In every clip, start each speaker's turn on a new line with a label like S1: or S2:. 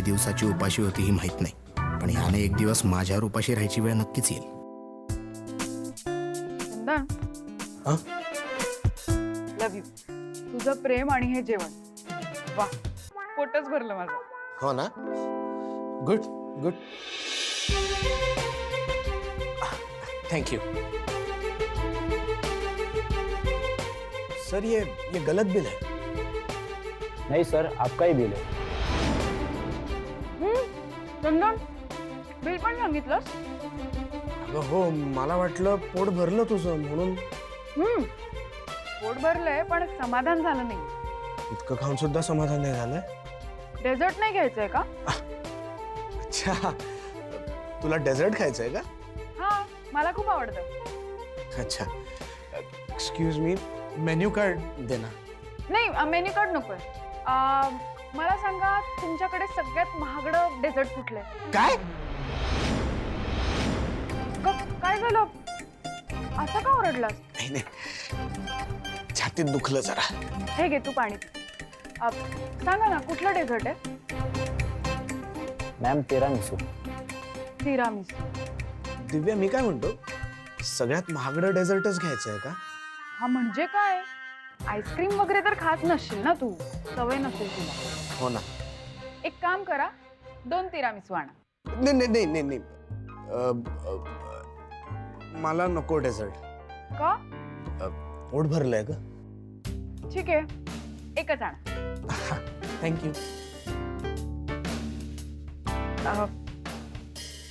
S1: किती दिवसाची उपाशी होती ही माहित नाही, पण ह्याने एक दिवस माझ्यावर उपाशी राहायची वेळ नक्कीच येईल.
S2: चंदन,
S1: हं?
S2: लव यू. तुझं प्रेम आणि हे जेवण, वा, पोटच भरलं माझं.
S1: हो ना. Good good. Thank you. Sir ये गलत बिल है.
S3: नहीं सर, आपका ही बिल है.
S2: चंदन, बिल पण सांगितलंस?
S1: अगं हो, मला वाटलं पोट भरलं तुझं म्हणून.
S2: पोट भरलंय पण समाधान झालं नाही.
S1: इतकं खाऊन सुद्धा समाधान नाही झालंय.
S2: डेझर्ट नाही घ्यायचंय का?
S1: अच्छा, तुला डेझर्ट खायचंय का?
S2: हा, मला खूप आवडतं.
S1: अच्छा, एक्सक्यूज मी, मेन्यू कार्ड दे ना.
S2: नाही, मेन्यू कार्ड नकोय. मला सांगा, तुमच्याकडे सगळ्यात महागडं डेझर्ट कुठलंय?
S1: काय?
S2: काय झालं? असं का ओरडलास?
S1: नाही नाही, छातीत दुखलं जरा.
S2: हे घे तू पाणी. सांगा ना, कुठलं डेझर्ट आहे?
S3: Ma'am tiramisu.
S2: तिरामिसू.
S1: दिव्या, मी काय म्हणतो, सगळ्यात महागडं डेझर्टच घ्यायचंय का?
S2: हा म्हणजे काय? आईस्क्रीम वगैरे तर खात नसशील ना तू, सवय नसेल तुला.
S1: हो ना.
S2: एक काम करा, 2 तिरामिसू आणा.
S1: नाही नाही नाही नाही नाही, मला नको डेझर्ट.
S2: का?
S1: पोट भरलंय ग.
S2: ठीक आहे, एकच आणा.
S1: थँक्यू.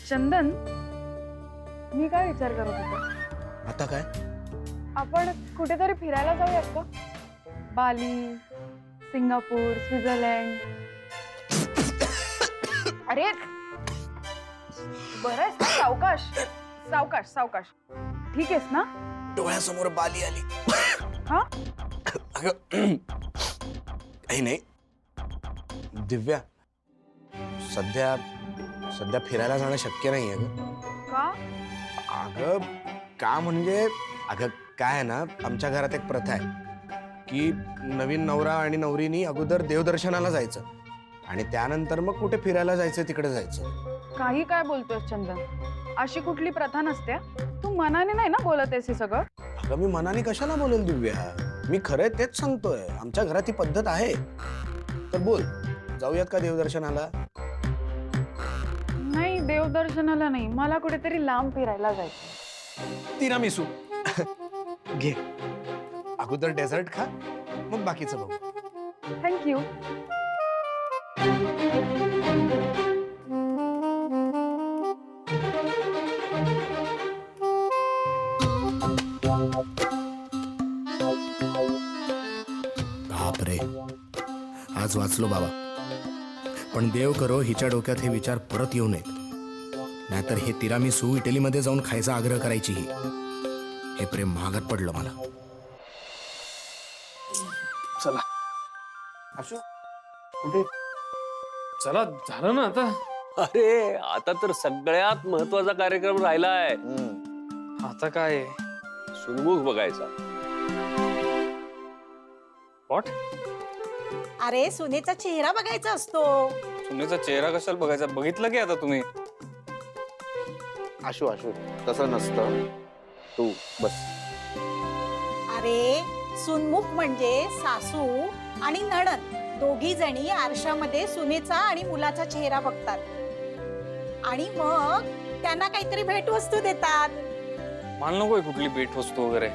S2: चंदन, मी काय विचार करत होते,
S1: आता काय?
S2: आपण कुठेतरी फिरायला जाऊयात का? बाली, सिंगापूर, स्वित्झर्लंड. अरे बरं आहेस ना? सावकाश सावकाश सावकाश. ठीक आहेस ना?
S1: डोळ्यासमोर बाली आली.
S2: हा?
S1: अगं काही नाही दिव्या, सध्या सध्या फिरायला जाणं शक्य नाहीये ग.
S2: का?
S1: अगं का म्हणजे, अगं काय आहे ना, आमच्या घरात एक प्रथा आहे की नवीन नवरा आणि नवरीनी अगोदर देवदर्शनाला जायचं आणि त्यानंतर मग कुठे फिरायला जायचं तिकडे जायचं.
S2: काही काय बोलतोस चंदन? अशी कुठली प्रथा नसते. तू मनाने नाही ना बोलत आहेस हे सगळं?
S1: अगं मी मनाने कशाला बोलेल दिव्या, मी खरंय तेच सांगतोय. आमच्या घरात ही पद्धत आहे. तर बोल, जाऊयात का देवदर्शनाला?
S2: नाही, देवदर्शनाला नाही, मला कुठेतरी लांब फिरायला जायचं.
S1: तिरामिसू घे, अगोदर डेझर्ट खा, मग बाकीचं बघू.
S2: थँक्यू.
S1: बापरे, आज वाचलो बाबा. पण देव करो हिच्या डोक्यात हे विचार परत येऊ नयेत, नाहीतर हे तिरामिसू इटलीमध्ये जाऊन खायचा आग्रह करायची. हे प्रेम महागात पडलं मला.
S4: चला आशू, कुठे? चला, झालं ना आता.
S5: अरे आता तर सगळ्यात महत्वाचा कार्यक्रम राहिलाय.
S4: आता काय?
S5: सुनमुख बघायचा.
S4: व्हॉट?
S6: अरे सुनेचा चेहरा बघायचा असतो.
S4: सुनेचा चेहरा कशाला बघायचा? बघितलं की आता तुम्ही.
S7: आशू आशू, तसं नसतं. तू बस.
S6: अरे सुनमुख म्हणजे सासू आणि नणंद दोघी जणी आरशामध्ये सुनेचा आणि मुलाचा चेहरा बघतात आणि मग त्यांना काहीतरी भेटवस्तू देतात.
S4: मला नकोय कुठली भेट वस्तू वगैरे.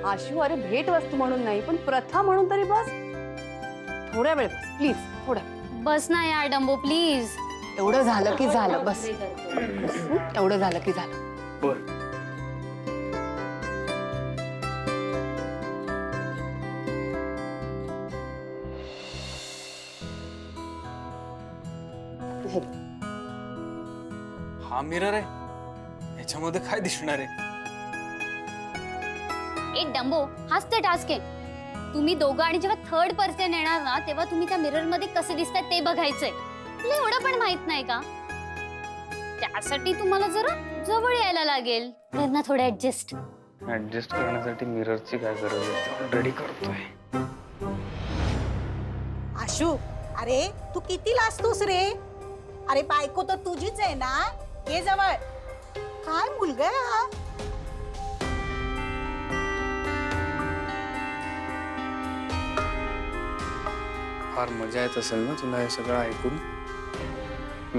S8: आशू, अरे भेट वस्तू म्हणून नाही, पण प्रथा म्हणून तरी बस. थोड्या वेळ बस प्लीज, थोड्या.
S9: बस ना यार डंबो प्लीज.
S8: एवढं झालं की झालं, बस. एवढं झालं की झालं.
S4: बर. हा मिरर आहे, ह्याच्यामध्ये काय दिसणार आहे?
S9: एक डंबो, हाच ते टास्क आहे. तुम्ही दोघं आणि जेव्हा थर्ड पर्सन येणार ना, तेव्हा तुम्ही त्या मिरर मध्ये कसे दिसतात ते बघायचंय. तुला एवढं पण माहित नाही का? त्यासाठी तुम्हाला जरा जवळ यायला लागेल. ना थोडं ऍडजस्ट
S4: करण्यासाठी मिररची काय गरज आहे? ऑलरेडी करतोय.
S6: आशू, अरे तू किती लाजतोस रे? अरे बायको तर तुझीच आहे ना, ये जवळ. काय मुलगा आहे हा?
S4: फार मजा येत असेल ना तुला हे सगळं ऐकून.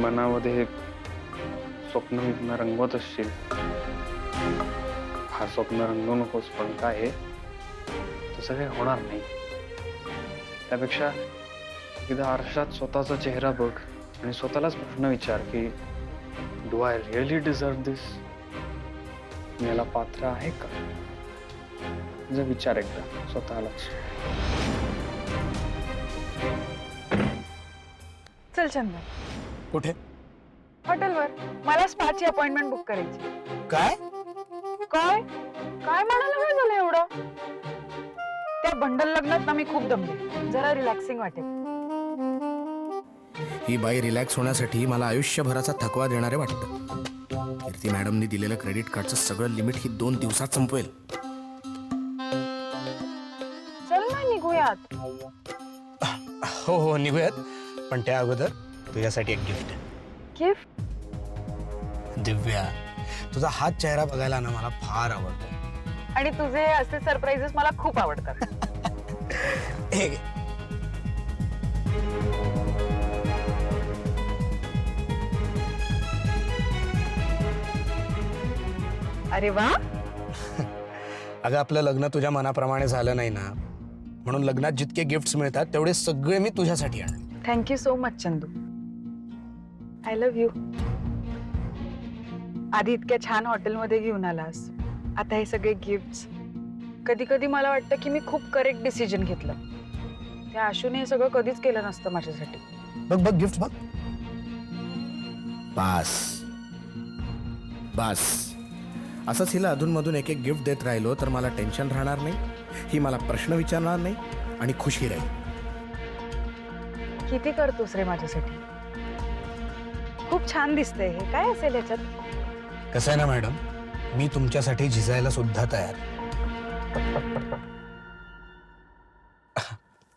S4: मनामध्ये हे स्वप्न रंगवत असशील. फार स्वप्न रंगवू नकोस, पण काय आहे तसं काही होणार नाही. त्यापेक्षा एकदा आरशात स्वतःचा चेहरा बघ आणि स्वतःलाच प्रश्न विचार की डू आय रिअली डिझर्व दिस? मी याला पात्र आहे का? जर विचार एकदा स्वतःलाच.
S2: चल चंदन,
S1: कुठे?
S2: हॉटेलवर. मला स्पाची अपॉइंटमेंट बुक करायची.
S1: काय?
S2: काय काय म्हणाला काय झालं एवढं? त्या बंडल लग्नात ना मी खूप दमले. जरा रिलॅक्सिंग वाटेल.
S1: ही बाई रिलॅक्स होण्यासाठी मला आयुष्यभराचा थकवा देणारे वाटतं. कीर्ती मॅडमनी दिलेलं क्रेडिट कार्डचं सगळं लिमिट ही 2 दिवसात संपवेल.
S2: चल ना निघूयात.
S1: हो हो निघूयात, पण त्या अगोदर तुझ्यासाठी एक गिफ्ट.
S2: गिफ्ट?
S1: दिव्या, तुझा हाच चेहरा बघायला ना मला फार आवडतो.
S2: आणि तुझे असे सरप्राइजेस मला खूप आवडतात.
S1: हे घे.
S2: अरे वा.
S1: अगं आपलं लग्न तुझ्या मनाप्रमाणे झालं नाही ना, म्हणून लग्नात जितके गिफ्ट्स मिळतात तेवढे सगळे मी तुझ्यासाठी आणले.
S2: Thank you so much Chandu. I love you. आधी इतक्या छान हॉटेलमध्ये घेऊन आलास, आता हे सगळे गिफ्ट्स. कधी कधी मला वाटतं की मी खूप करेक्ट डिसिजन घेतलं. त्या आशूने हे सगळं कधीच केलं नसतं माझ्यासाठी.
S1: बघ बघ गिफ्ट बघ. बास बास, असंच हिला अधूनमधून एक एक गिफ्ट देत राहिलो तर मला टेन्शन राहणार नाही, ही मला प्रश्न विचारणार नाही आणि खुशी राहील.
S2: किती करतोस रे माझ्यासाठी? खूप छान दिसतंय हे. काय असेल ह्याच्यात?
S1: कसं आहे ना मॅडम, मी तुमच्यासाठी झिजायला सुद्धा तयार.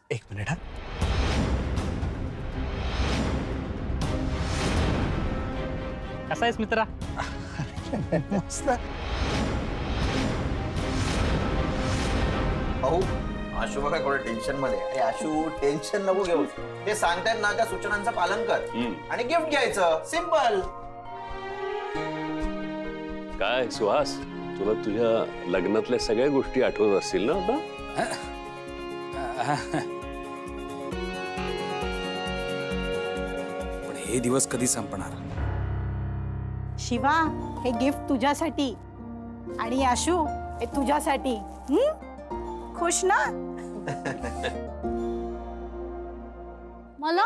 S1: एक मिनिट हा.
S3: कसा आहेस मित्रा?
S1: मस्त.
S7: भाऊ, आशू बघा थोडं टेन्शन मध्ये. अरे आशू, टेन्शन नको घेऊ. ते सांगतायत ना त्या सूचनांचं पालन कर आणि गिफ्ट घ्यायचं. सिंपल.
S5: काय सुहास, तुला तुझ्या लग्नातल्या सगळ्या गोष्टी आठवत असतील ना आता?
S4: पण हे दिवस कधी संपणार?
S6: शिवा, हे गिफ्ट तुझ्यासाठी आणि आशू हे तुझ्यासाठी. खुश ना?
S9: मला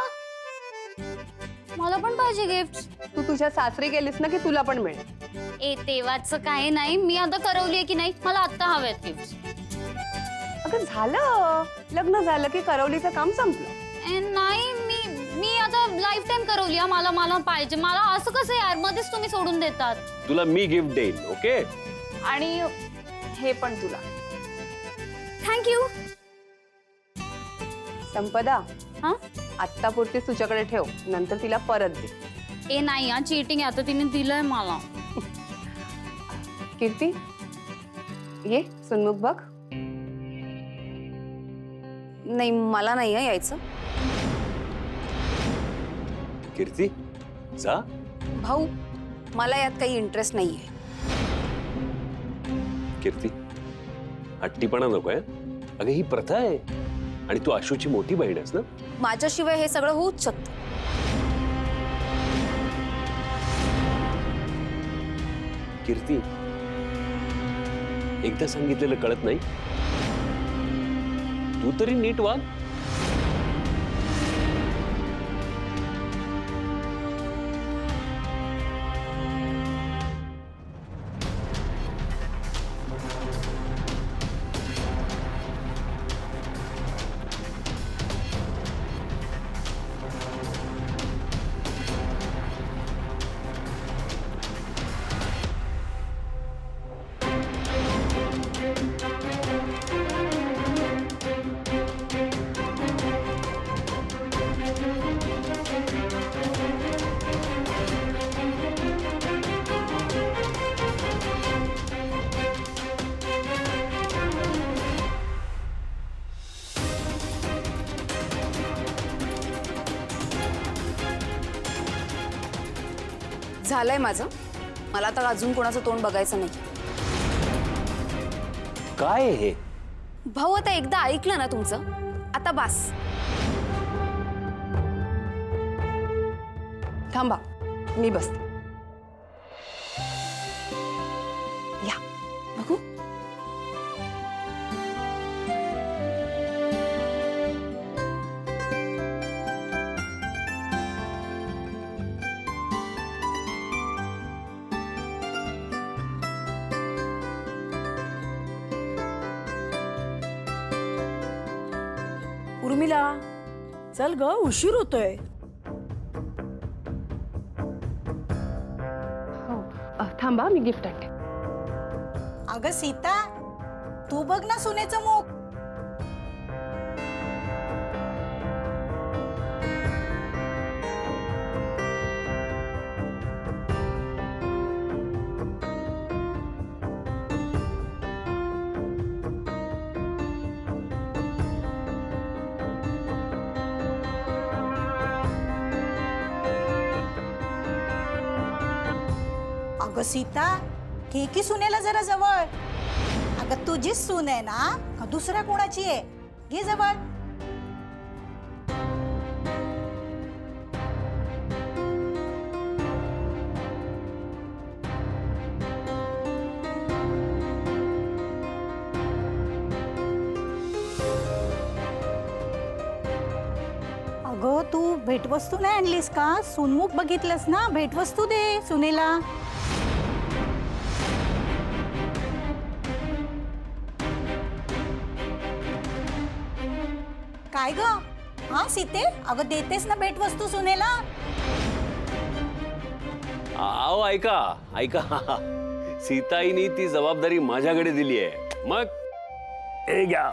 S9: मला पण पाहिजे गिफ्ट.
S8: तू तुझ्या सासरी गेलीस ना की तुला पण मिळेल.
S9: ए तेव्हाच काही नाही. मी आता करवलीये की नाही, मला आता हवेत गिफ्ट.
S8: अगं झालं, लग्न झालं की करवलीचं काम संपलं.
S9: नाही, मी आता लाईफ टाइम करवली. मला मला पाहिजे. मला असं कसं यार, मध्येच तुम्ही सोडून देतात.
S5: तुला मी गिफ्ट देईन, ओके?
S8: आणि हे पण तुला.
S9: थँक्यू.
S8: संपदा,
S9: हा?
S8: आत्तापुरती तुझ्याकडे ठेव, नंतर तिला परत दे.
S9: ए नाही हा, चीटिंग. आता तिने दिलंय मला.
S8: कीर्ती, ये सुनमुख बघ.
S10: नाही, मला नाही यायचं.
S5: कीर्ती, जा.
S10: भाऊ, मला यात काही इंटरेस्ट नाहीये.
S5: कीर्ती, हट्टीपणा नकोय. अगं ही प्रथा आहे आणि तू आशूची मोठी बहीण आहेस ना.
S10: माझ्याशिवाय हे सगळं होऊच शकतं.
S5: कीर्ती, एकदा सांगितलेलं कळत नाही? तू तरी नीट वाग.
S10: झालंय माझं. मला आता अजून कोणाचं तोंड बघायचं नाही.
S5: काय आहे हे?
S10: भाऊ आता एकदा ऐकलं ना तुमचं, आता बास. थांबा, मी बसते. या बघू.
S6: उर्मिला, चल ग, उशीर होतोय.
S8: थांबा, मी गिफ्ट आणते.
S6: अगं सीता, तू बघ ना सुनेचं मुख. अगं सीता, घे की सुनेला जरा जवळ. अगं तुझीच सून आहे ना, का दुसऱ्या कोणाची आहे? घे जवळ. अगं तू भेटवस्तू नाही आणलीस का? सुनमुख बघितलंस ना, भेटवस्तू दे सुनेला. काय ग? हा सीते, अगं देतेस ना भेटवस्तू सुनेला?
S5: आओ ऐका ऐका, सीताईनी ती जबाबदारी माझ्याकडे दिली आहे. मग हे घ्या.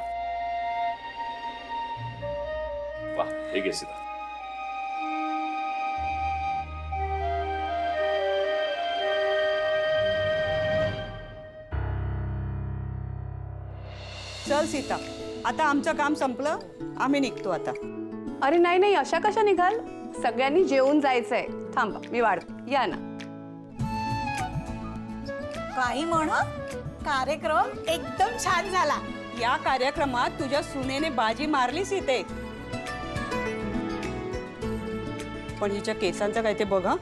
S5: वाह, हे घे सीता.
S11: चल सीता, आता आमचं काम संपलं, आम्ही निघतो आता.
S8: अरे नाही नाही, अशा कशा निघाल? सगळ्यांनी जेवून जायचंय. थांबा, मी वाढते. या ना.
S6: काही म्हण, कार्यक्रम एकदम छान झाला.
S11: या कार्यक्रमात तुझ्या सुनेने बाजी मारली सीते. पण हिच्या केसांचं काय ते बघा.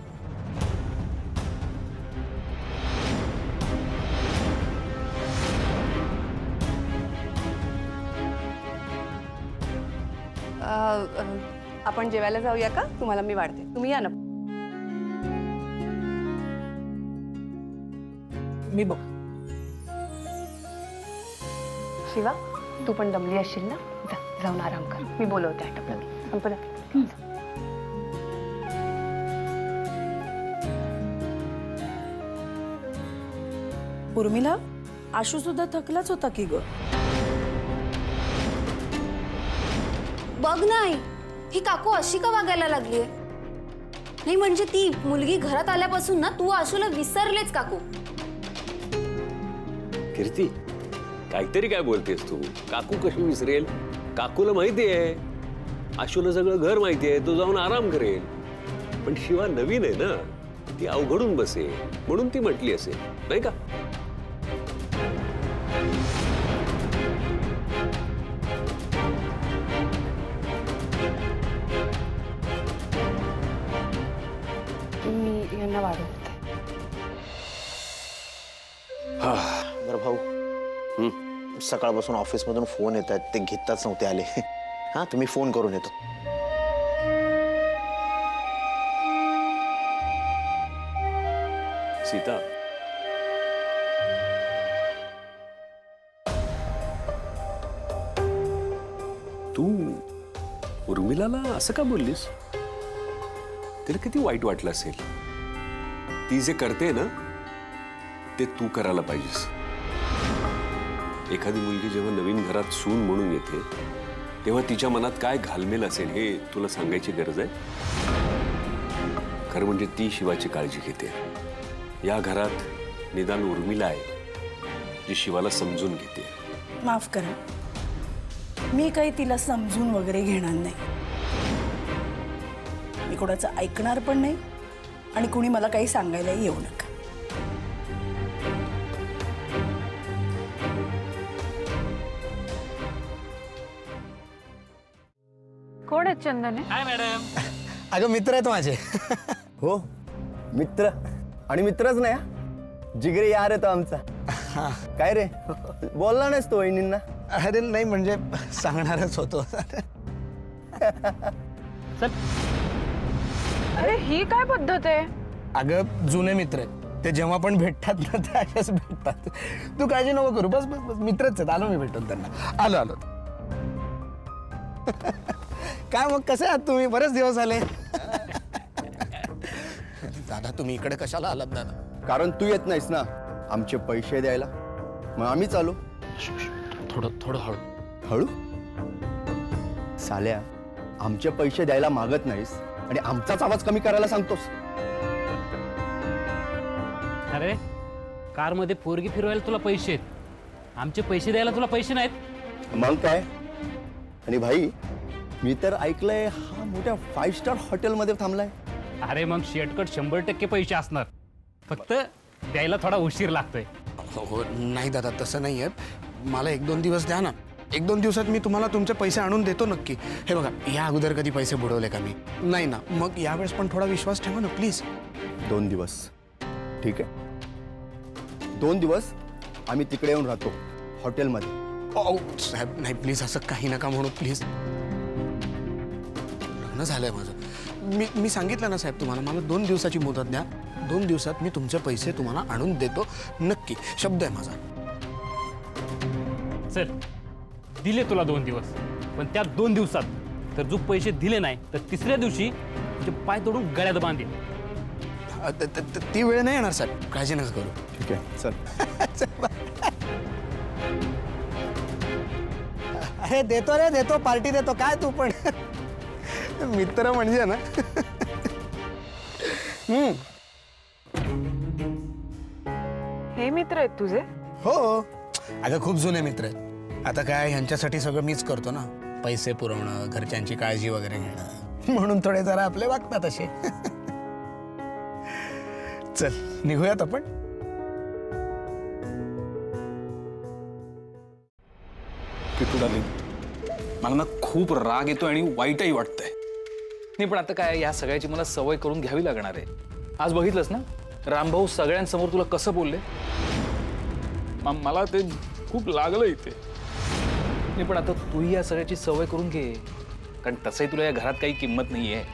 S8: आपण जेवायला जाऊया का? तुम्हाला मी वाढते, तुम्ही या ना.
S2: मी बघ.
S8: शिवा, तू पण दमली असशील ना, जा जाऊन आराम कर. मी बोलवते आटपलं. संपलं.
S11: उर्मिला, आशू सुद्धा थकलाच होता की ग.
S10: बघ नाही, ही काकू अशी का वागायला लागलीये? नाही म्हणजे ती मुलगी घरात आल्यापासून ना तू आशूला विसरलेच काकू.
S5: कीर्ती, काहीतरी काय बोलतेस तू? काकू कशी विसरेल? काकूला माहिती आहे, आशूला सगळं घर माहिती आहे, तो जाऊन आराम करेल. पण शिवा नवीन आहे ना, ती अवघडून बसेल म्हणून ती म्हटली असेल, नाही का?
S8: मी यांना वाढवते.
S7: बरं भाऊ, सकाळपासून ऑफिसमधून फोन येत आहेत, ते घेताच नव्हते आले. हा, तुम्ही फोन करून येतो.
S5: सीता, तू उर्मिलाला असं का बोललीस? तिला किती वाईट वाटलं असेल. ती जे करते ना ते तू करायला पाहिजेस. एखादी मुलगी जेव्हा नवीन घरात सून म्हणून येते तेव्हा तिच्या मनात काय घालमेल असेल हे तुला सांगायची गरज आहे? खरं म्हणजे ती शिवाची काळजी घेते. या घरात निदान उर्मिला आहे जी शिवाला समजून घेते.
S11: माफ करा, मी काही तिला समजून वगैरे घेणार नाही. मी कोणाचं ऐकणार पण नाही आणि कुणी मला काही सांगायलाही येऊ नका.
S2: कोण आहेत चंदने?
S3: हाय मॅडम.
S1: अगं मित्र आहेत माझे.
S12: हो मित्र आणि मित्रच नाही हा. जिगरी यार आहे तो आमचा. काय रे बोलला नाहीस तो वहिनींना?
S1: अरे नाही म्हणजे सांगणारच होतो.
S3: चल.
S2: अरे ही काय पद्धत आहे?
S1: अगं जुने मित्र आहेत ते, जेव्हा पण भेटतात ना ते असेच भेटतात. तू काळजी नको करू, बस बस बस मित्रच आहेत. आलो मी भेटून त्यांना. आलो आलो. काय मग कसे आहात तुम्ही? बरेच दिवस झाले. दादा तुम्ही इकडे कशाला आलात दादा?
S12: कारण तू येत नाहीस ना आमचे पैसे द्यायला, मग आम्ही चालू.
S1: थोडं थोडं हळू.
S12: हळू साल्या, आमचे पैसे द्यायला मागत नाहीस आणि आमचाच आवाज कमी करायला सांगतोस.
S3: अरे कारमध्ये पोरगी फिरवायला तुला पैसे आहेत, आमचे पैसे द्यायला तुला पैसे नाहीत.
S12: मग काय? आणि भाई मी तर ऐकलंय हा मोठ्या 5 स्टार हॉटेलमध्ये थांबलाय.
S3: अरे मग शेटकट 100% पैसे असणार, फक्त द्यायला थोडा उशीर लागतोय.
S1: हो नाही दादा तसं नाही आहे. मला 1-2 दिवस द्या ना. 1-2 दिवसात मी तुम्हाला तुमचे पैसे आणून देतो नक्की. हे बघा या अगोदर कधी पैसे बुडवले का मी? नाही ना. मग यावेळेस पण थोडा विश्वास ठेवा ना प्लीज.
S12: 2 दिवस ठीक आहे. 2 दिवस आम्ही तिकडे येऊन राहतो हॉटेलमध्ये.
S1: ओ साहेब नाही प्लीज असं काही नका म्हणू प्लीज. लग्न झालंय माझं. मी सांगितलं ना साहेब तुम्हाला, मला 2 दिवसाची मुदत द्या. 2 दिवसात मी तुमचे पैसे तुम्हाला आणून देतो नक्की, शब्द आहे माझा.
S3: चल दिले तुला 2 दिवस, पण त्या 2 दिवसात तर जो पैसे दिले नाही तर तिसऱ्या दिवशी तुझे पाय तोडून गळ्यात बांधेल.
S1: ती वेळ नाही येणार साहेब, काळजी नका करू.
S12: ठीक आहे चल.
S1: अरे देतो रे देतो, पार्टी देतो. काय तू पण मित्र म्हणजे ना.
S2: हे मित्र आहेत तुझे?
S1: हो अगं खूप जुने मित्र आहेत. आता काय ह्यांच्यासाठी सगळं मीच करतो ना. पैसे पुरवणं, घरच्यांची काळजी वगैरे घेणं, म्हणून थोडे जरा आपले वागतात असे. चल निघूयात आपण.
S13: किटू डार्लिंग, मला ना खूप राग येतो आणि वाईटही वाटतंय. नाही पण आता काय, या सगळ्याची मला सवय करून घ्यावी लागणार आहे. आज बघितलंस ना रामभाऊ सगळ्यांसमोर तुला कसं बोलले. मला ते खूप लागलं इथे. नाही पण आता तूही या सगळ्याची सवय करून घे, कारण तसंही तुला या घरात काही किंमत नाही आहे.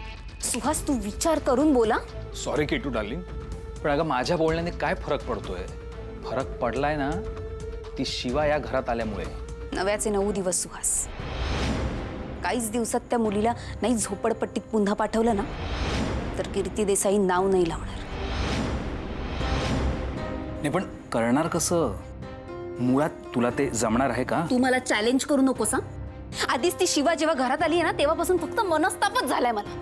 S10: सुहास तू विचार करून बोला.
S13: सॉरी किटू डार्लिंग, पण अगं माझ्या बोलण्याने काय फरक पडतोय? फरक पडलाय ना ती शिवा या घरात आल्यामुळे.
S10: नव्याचे 9 दिवस सुहास. काहीच दिवसात त्या मुलीला नाही झोपडपट्टीत पुन्हा पाठवलं ना तर कीर्ती देसाई नाव नाही लावणार.
S13: नाही पण करणार कसं? मुळात तुला ते जमणार आहे का?
S10: तू मला चॅलेंज करू नकोस हा. आधीच ती शिवा जेव्हा घरात आली आहे ना तेव्हापासून फक्त मनस्तापच झालाय मला.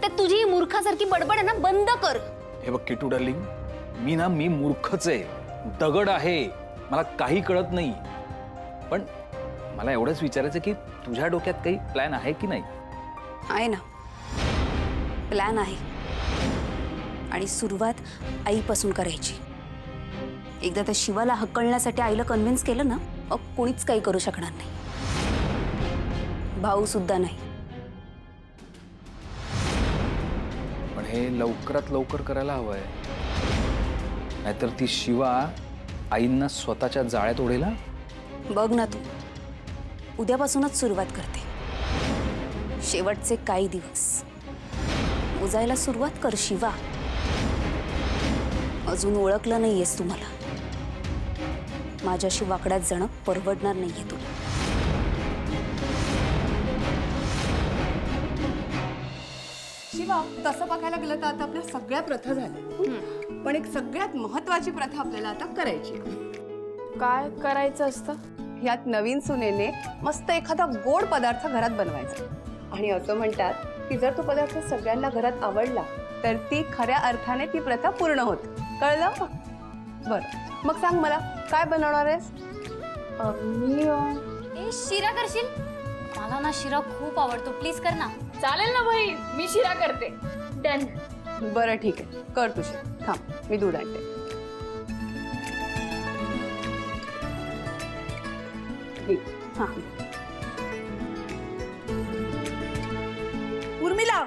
S10: तर तुझी ही मूर्खासारखी बडबड आहे ना बंद कर.
S13: हे बघ किटू डार्लिंग, मी मूर्खच आहे, दगड आहे, मला काही कळत नाही. पण मला एवढंच विचारायचं की तुझ्या डोक्यात काही प्लॅन आहे की नाही?
S10: आहे ना, प्लॅन आहे. आणि सुरुवात आईपासून करायची. एकदा त्या शिवाला हकलण्यासाठी आईला कन्व्हिन्स केलं ना मग कोणीच काही करू शकणार नाही. भाऊ सुद्धा नाही.
S13: पण हे लवकरात लवकर करायला हवंय, नाहीतर ती शिवा आईंना स्वतःच्या जाळ्यात ओढेल.
S10: बघ ना तू, उद्यापासूनच सुरुवात करते. शेवटचे काही दिवस मोजायला सुरुवात कर शिवा. अजून ओळखलं नाहीयेस तू मला. माझ्याशी वाकड्यात जाणं परवडणार नाहीये तुला.
S8: शिवा, तसं बघायला गेलं तर आता आपल्या सगळ्या प्रथा झाल्या, पण एक सगळ्यात महत्वाची प्रथा आपल्याला आता करायची.
S11: काय करायचं असतं?
S8: यात नवीन सुनेने मस्त एखादा गोड पदार्थ घरात बनवायचा. आणि असं म्हणतात की जर तो पदार्थ सगळ्यांना घरात आवडला तर ती खऱ्या अर्थाने ती प्रथा पूर्ण होते. कळलं? बरं, मग सांग मला काय बनवणार आहेस?
S9: ए शिरा करशील? मला ना शिरा खूप आवडतो, प्लीज कर ना.
S10: चालेल ना भाई, मी शिरा करते. डन.
S8: बरं ठीक आहे, कर तुझी. थांब, मी दूध आणते. ठीक.
S10: हां
S11: उर्मिला